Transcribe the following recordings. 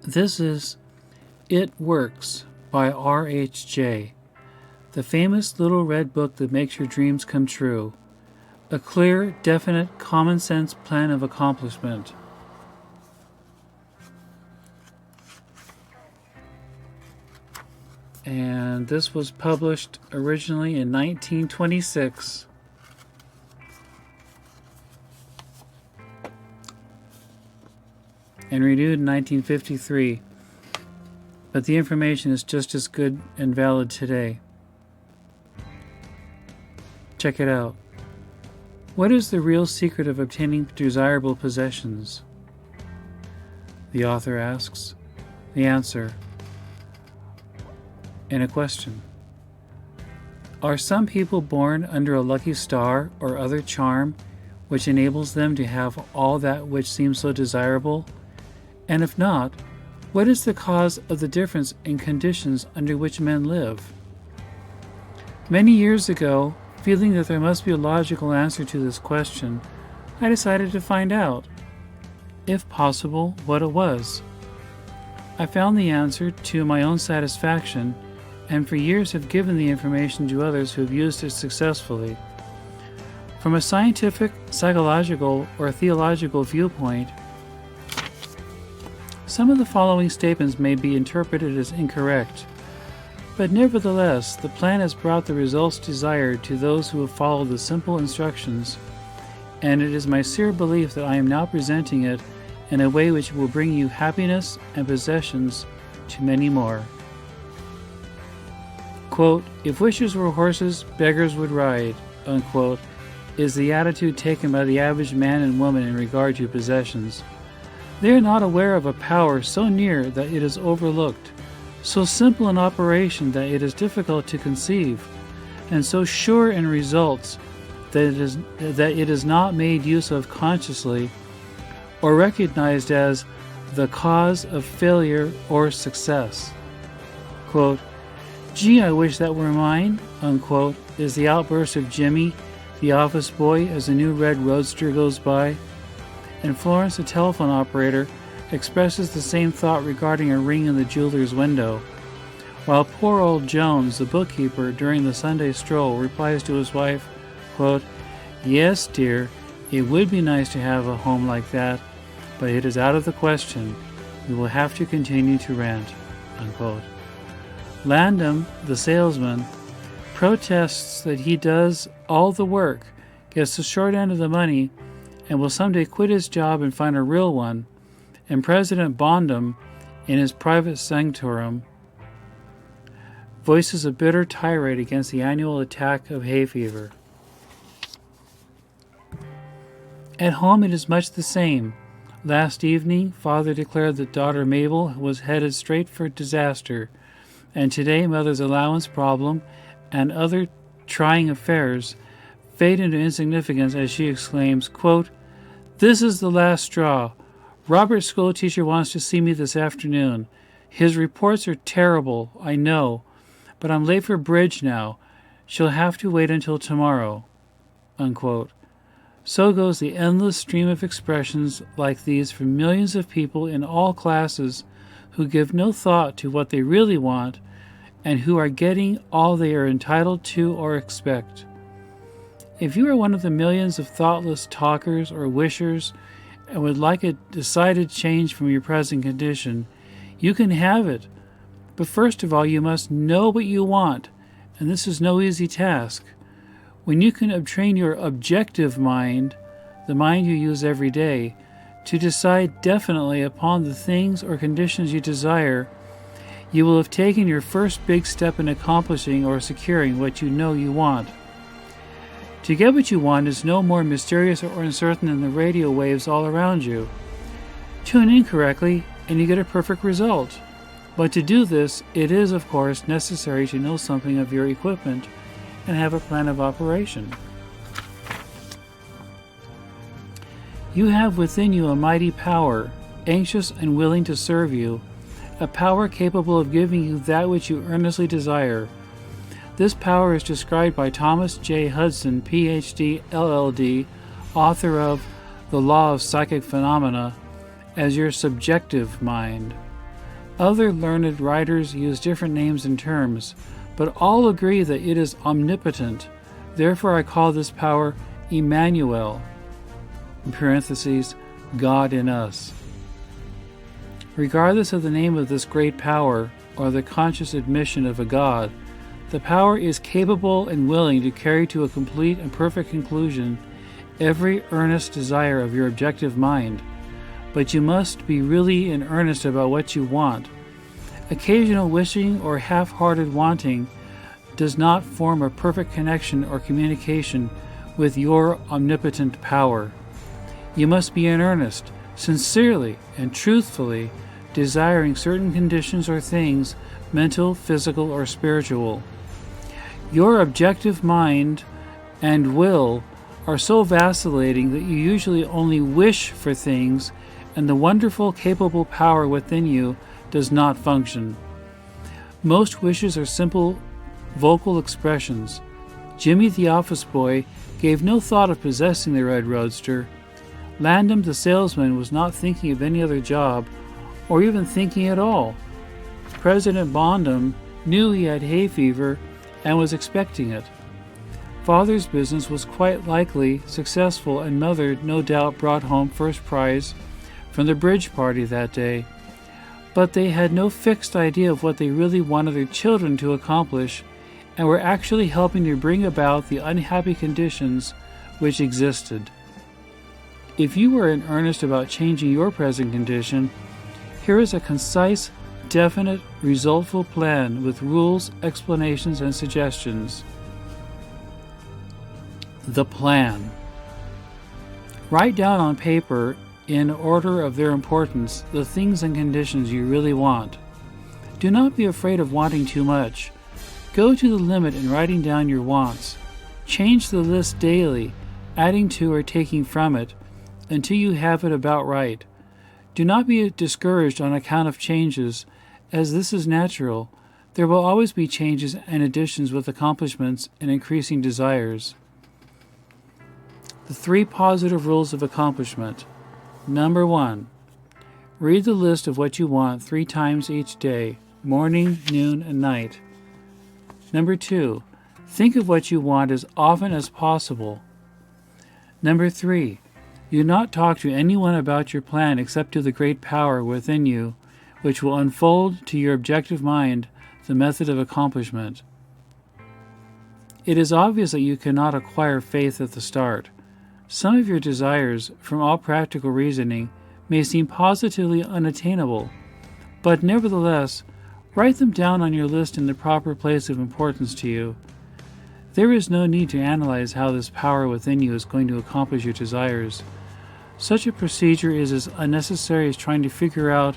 This is It Works by R.H.J., the famous little red book that makes your dreams come true. A clear, definite, common-sense plan of accomplishment. And this was published originally in 1926. And renewed in 1953. But the information is just as good and valid today. Check it out. What is the real secret of obtaining desirable possessions? The author asks. The answer. In a question. Are some people born under a lucky star or other charm which enables them to have all that which seems so desirable? And if not, what is the cause of the difference in conditions under which men live? Many years ago, feeling that there must be a logical answer to this question, I decided to find out, if possible, what it was. I found the answer to my own satisfaction, and for years have given the information to others who have used it successfully. From a scientific, psychological, or theological viewpoint, some of the following statements may be interpreted as incorrect, but nevertheless, the plan has brought the results desired to those who have followed the simple instructions, and it is my sincere belief that I am now presenting it in a way which will bring you happiness and possessions to many more. Quote, if wishes were horses, beggars would ride, unquote, is the attitude taken by the average man and woman in regard to possessions. They are not aware of a power so near that it is overlooked, so simple in operation that it is difficult to conceive, and so sure in results that it is not made use of consciously or recognized as the cause of failure or success. Quote, gee, I wish that were mine, unquote, is the outburst of Jimmy, the office boy, as a new red roadster goes by. And Florence, the telephone operator, expresses the same thought regarding a ring in the jeweler's window, while poor old Jones, the bookkeeper, during the Sunday stroll, replies to his wife, quote, yes, dear, it would be nice to have a home like that, but it is out of the question. We will have to continue to rent, unquote. Landham, the salesman, protests that he does all the work, gets the short end of the money, and will someday quit his job and find a real one, and President Bondum, in his private sanctorum, voices a bitter tirade against the annual attack of hay fever. At home it is much the same. Last evening, father declared that daughter Mabel was headed straight for disaster, and today mother's allowance problem and other trying affairs fade into insignificance as she exclaims, quote, this is the last straw. Robert's schoolteacher wants to see me this afternoon. His reports are terrible, I know, but I'm late for bridge now. She'll have to wait until tomorrow, unquote. So goes the endless stream of expressions like these from millions of people in all classes who give no thought to what they really want and who are getting all they are entitled to or expect. If you are one of the millions of thoughtless talkers or wishers and would like a decided change from your present condition, you can have it. But first of all, you must know what you want, and this is no easy task. When you can obtain your objective mind, the mind you use every day, to decide definitely upon the things or conditions you desire, you will have taken your first big step in accomplishing or securing what you know you want. To get what you want is no more mysterious or uncertain than the radio waves all around you. Tune in correctly, and you get a perfect result. But to do this, it is, of course, necessary to know something of your equipment and have a plan of operation. You have within you a mighty power, anxious and willing to serve you, a power capable of giving you that which you earnestly desire. This power is described by Thomas J. Hudson, Ph.D., LL.D., author of The Law of Psychic Phenomena, as your subjective mind. Other learned writers use different names and terms, but all agree that it is omnipotent. Therefore I call this power Emmanuel, in parentheses, God in us. Regardless of the name of this great power, or the conscious admission of a God, the power is capable and willing to carry to a complete and perfect conclusion every earnest desire of your objective mind. But you must be really in earnest about what you want. Occasional wishing or half-hearted wanting does not form a perfect connection or communication with your omnipotent power. You must be in earnest, sincerely and truthfully desiring certain conditions or things, mental, physical, or spiritual. Your objective mind and will are so vacillating that you usually only wish for things, and the wonderful, capable power within you does not function. Most wishes are simple vocal expressions. Jimmy the office boy gave no thought of possessing the red roadster. Landham the salesman was not thinking of any other job, or even thinking at all. President Bondum knew he had hay fever and was expecting it. Father's business was quite likely successful, and Mother no doubt brought home first prize from the bridge party that day. But they had no fixed idea of what they really wanted their children to accomplish, and were actually helping to bring about the unhappy conditions which existed. If you were in earnest about changing your present condition, here is a concise, definite, resultful plan with rules, explanations, and suggestions. The plan. Write down on paper, in order of their importance, the things and conditions you really want. Do not be afraid of wanting too much. Go to the limit in writing down your wants. Change the list daily, adding to or taking from it, until you have it about right. Do not be discouraged on account of changes, as this is natural. There will always be changes and additions with accomplishments and increasing desires. The 3 positive rules of accomplishment. Number 1. Read the list of what you want 3 times each day, morning, noon, and night. Number 2. Think of what you want as often as possible. Number 3. Do not talk to anyone about your plan except to the great power within you, which will unfold to your objective mind the method of accomplishment. It is obvious that you cannot acquire faith at the start. Some of your desires, from all practical reasoning, may seem positively unattainable, but nevertheless, write them down on your list in the proper place of importance to you. There is no need to analyze how this power within you is going to accomplish your desires. Such a procedure is as unnecessary as trying to figure out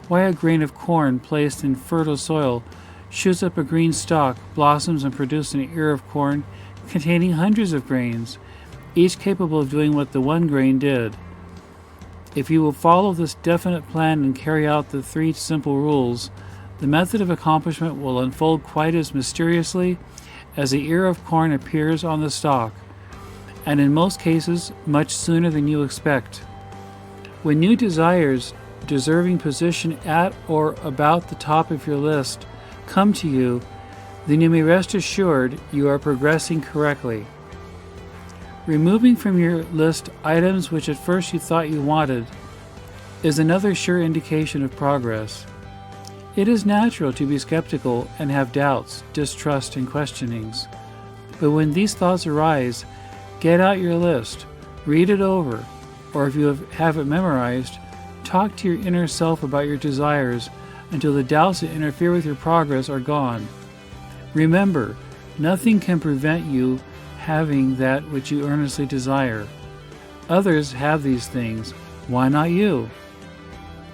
why a grain of corn placed in fertile soil shoots up a green stalk, blossoms, and produces an ear of corn containing hundreds of grains, each capable of doing what the one grain did. If you will follow this definite plan and carry out the 3 simple rules, the method of accomplishment will unfold quite as mysteriously as the ear of corn appears on the stalk, and in most cases much sooner than you expect. When new desires, deserving position at or about the top of your list, come to you, then you may rest assured you are progressing correctly. Removing from your list items which at first you thought you wanted is another sure indication of progress. It is natural to be skeptical and have doubts, distrust, and questionings. But when these thoughts arise, get out your list, read it over, or if you have it memorized, talk to your inner self about your desires until the doubts that interfere with your progress are gone. Remember, nothing can prevent you having that which you earnestly desire. Others have these things. Why not you?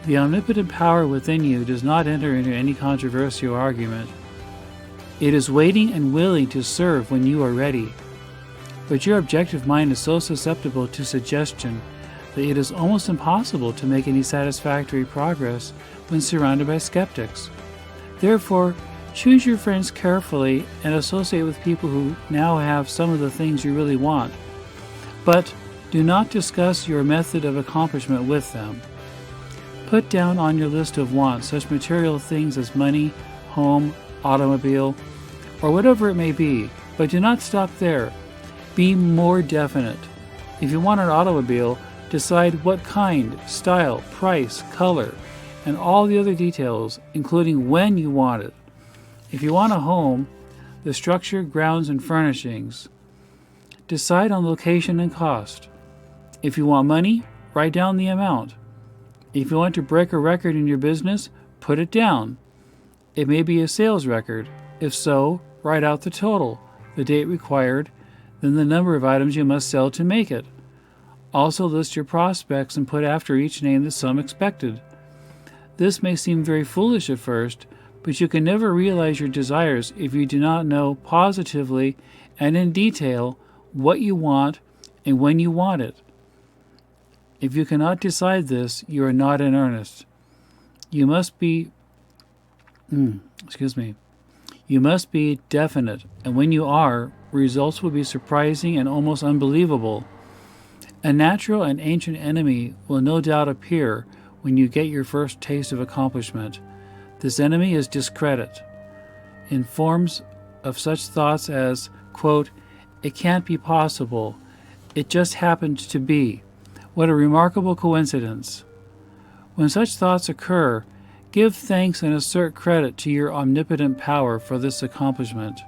The omnipotent power within you does not enter into any controversial argument. It is waiting and willing to serve when you are ready. But your objective mind is so susceptible to suggestion that it is almost impossible to make any satisfactory progress when surrounded by skeptics. Therefore, choose your friends carefully and associate with people who now have some of the things you really want. But do not discuss your method of accomplishment with them. Put down on your list of wants such material things as money, home, automobile, or whatever it may be, but do not stop there. Be more definite. If you want an automobile, decide what kind, style, price, color, and all the other details, including when you want it. If you want a home, the structure, grounds, and furnishings. Decide on location and cost. If you want money, write down the amount. If you want to break a record in your business, put it down. It may be a sales record. If so, write out the total, the date required, then the number of items you must sell to make it. Also list your prospects and put after each name the sum expected. This may seem very foolish at first, but you can never realize your desires if you do not know positively and in detail what you want and when you want it. If you cannot decide this, you are not in earnest. You must be definite, and when you are, results will be surprising and almost unbelievable. A natural and ancient enemy will no doubt appear when you get your first taste of accomplishment. This enemy is discredit, in forms of such thoughts as, quote, "It can't be possible. It just happened to be. What a remarkable coincidence." When such thoughts occur, give thanks and assert credit to your omnipotent power for this accomplishment.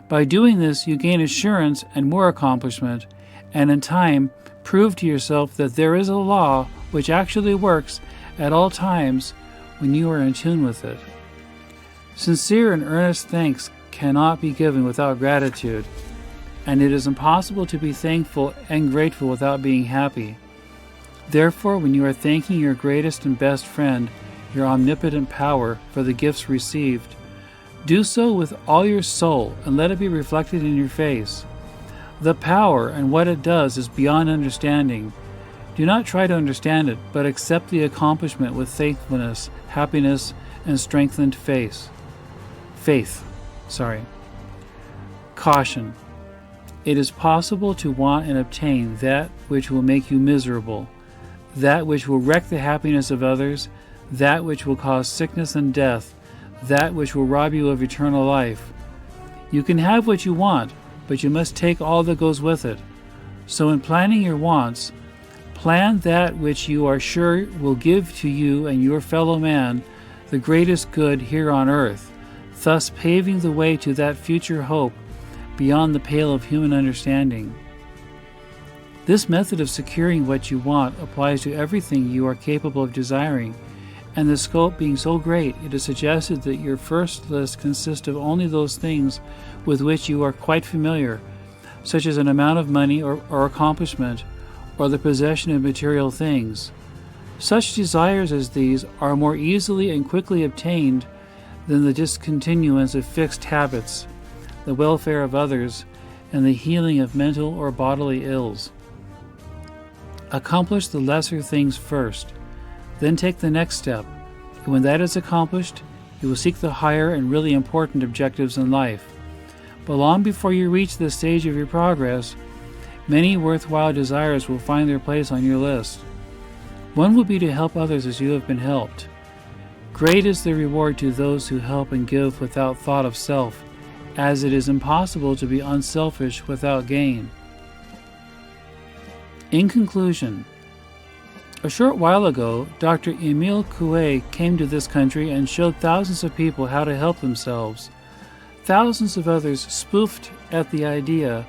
By doing this, you gain assurance and more accomplishment, and in time, prove to yourself that there is a law which actually works at all times when you are in tune with it. Sincere and earnest thanks cannot be given without gratitude, and it is impossible to be thankful and grateful without being happy. Therefore, when you are thanking your greatest and best friend, your omnipotent power, for the gifts received, do so with all your soul and let it be reflected in your face. The power and what it does is beyond understanding. Do not try to understand it, but accept the accomplishment with thankfulness, happiness, and strengthened faith. Caution. It is possible to want and obtain that which will make you miserable, that which will wreck the happiness of others, that which will cause sickness and death, that which will rob you of eternal life. You can have what you want, but you must take all that goes with it. So in planning your wants, plan that which you are sure will give to you and your fellow man the greatest good here on earth, thus paving the way to that future hope beyond the pale of human understanding. This method of securing what you want applies to everything you are capable of desiring, and the scope being so great, it is suggested that your first list consist of only those things with which you are quite familiar, such as an amount of money or accomplishment, or the possession of material things. Such desires as these are more easily and quickly obtained than the discontinuance of fixed habits, the welfare of others, and the healing of mental or bodily ills. Accomplish the lesser things first, then take the next step, and when that is accomplished, you will seek the higher and really important objectives in life. But long before you reach this stage of your progress, many worthwhile desires will find their place on your list. One will be to help others as you have been helped. Great is the reward to those who help and give without thought of self, as it is impossible to be unselfish without gain. In conclusion, a short while ago, Dr. Emile Coué came to this country and showed thousands of people how to help themselves. Thousands of others spoofed at the idea,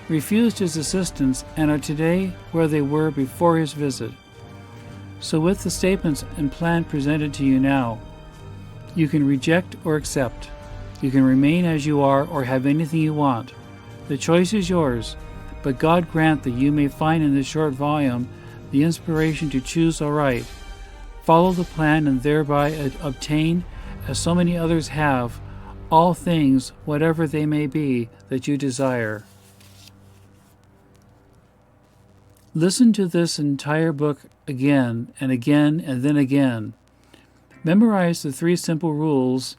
refused his assistance, and are today where they were before his visit. So with the statements and plan presented to you now, you can reject or accept. You can remain as you are or have anything you want. The choice is yours, but God grant that you may find in this short volume the inspiration to choose aright, follow the plan, and thereby obtain, as so many others have, all things, whatever they may be, that you desire. Listen to this entire book again and again and then again. Memorize the 3 simple rules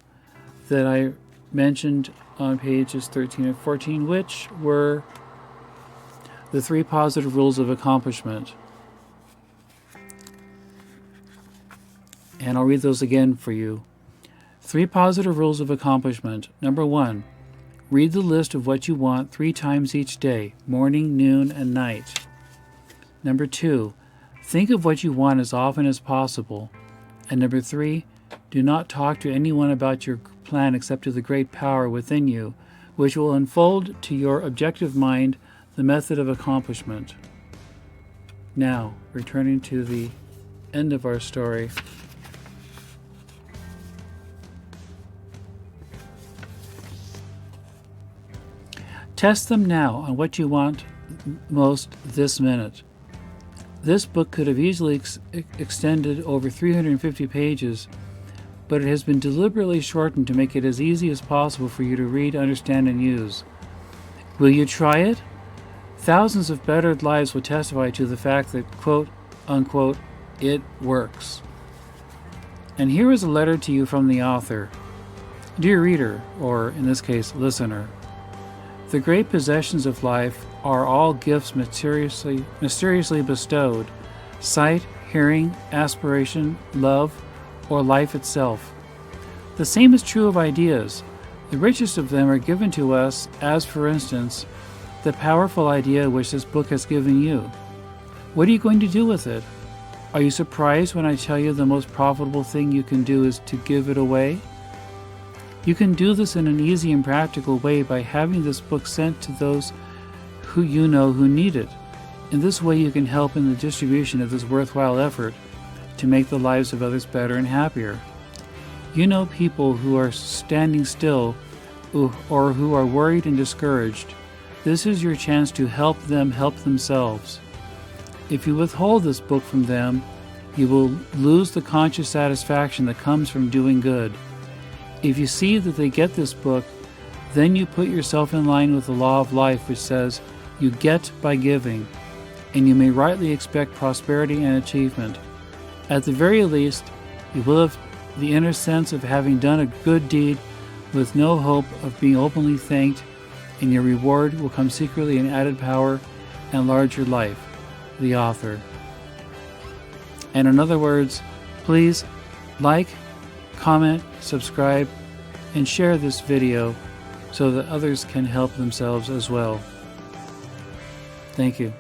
that I mentioned on pages 13 and 14, which were the 3 positive rules of accomplishment. And I'll read those again for you. 3 positive rules of accomplishment. Number 1, read the list of what you want 3 times each day, morning, noon, and night. Number 2, think of what you want as often as possible. And number 3, do not talk to anyone about your plan except to the great power within you, which will unfold to your objective mind the method of accomplishment. Now, returning to the end of our story. Test them now on what you want most this minute. This book could have easily extended over 350 pages, but it has been deliberately shortened to make it as easy as possible for you to read, understand, and use. Will you try it? Thousands of bettered lives will testify to the fact that, quote, unquote, it works. And here is a letter to you from the author. Dear reader, or in this case, listener, the great possessions of life are all gifts mysteriously bestowed: sight, hearing, aspiration, love, or life itself. The same is true of ideas. The richest of them are given to us as, for instance, the powerful idea which this book has given you. What are you going to do with it? Are you surprised when I tell you the most profitable thing you can do is to give it away? You can do this in an easy and practical way by having this book sent to those who you know who need it. In this way you can help in the distribution of this worthwhile effort to make the lives of others better and happier. You know people who are standing still or who are worried and discouraged. This is your chance to help them help themselves. If you withhold this book from them, you will lose the conscious satisfaction that comes from doing good. If you see that they get this book, then you put yourself in line with the law of life, which says you get by giving, and you may rightly expect prosperity and achievement. At the very least, you will have the inner sense of having done a good deed with no hope of being openly thanked, and your reward will come secretly in added power and larger life. The author. And in other words, please like, comment, subscribe, and share this video so that others can help themselves as well. Thank you.